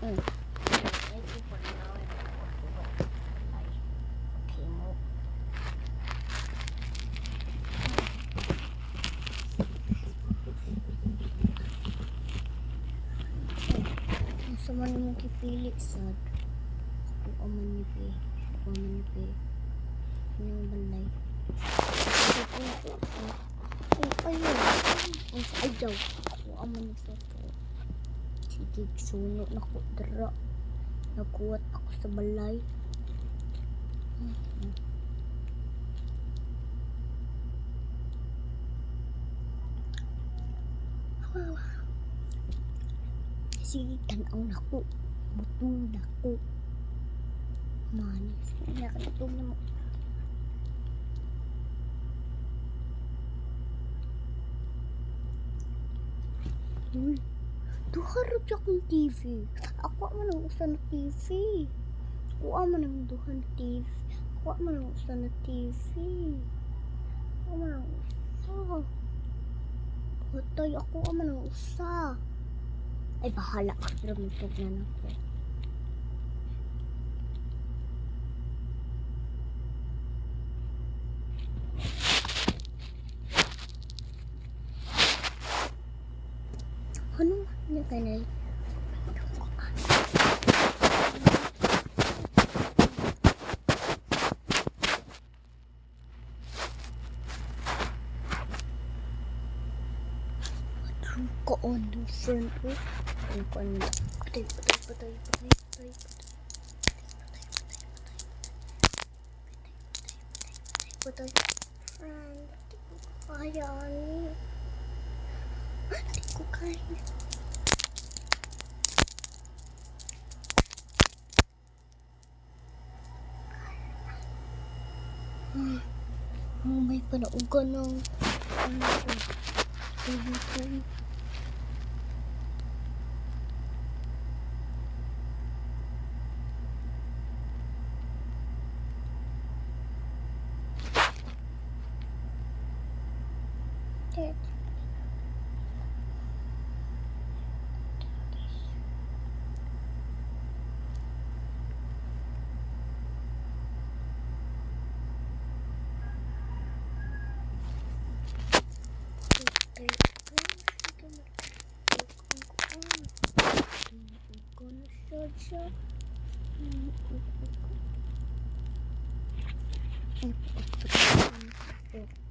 Mm. Thank you for allowing me to work. Okay mo. Ang sama naman kipili, sad. Kung aman niyo pe. Kung aman niyo pe. Yung balay. Ayun. Ang ayaw. Kung aman niyo sa to. Sige, sunod na ko dara. Nakuwat ako sa balay. Sige, tanaw na ko. Butong na ko. Manis. Nakatutong na mo. Uy, duharap siya kong TV. Ako man ang usa na TV. Ako man ang duhan TV. Ako man ang usa na TV. Ako man ang usa. Patay, ako man ang usa. Ay, bahala ka. Pero magtog na ako. Ano na kanay? Ko on the front way. Ang kanda. Patay. Patay. Friend, di ko kaya ni. Di ko kaya. May panaugan ng tuloy. Dead. Gonna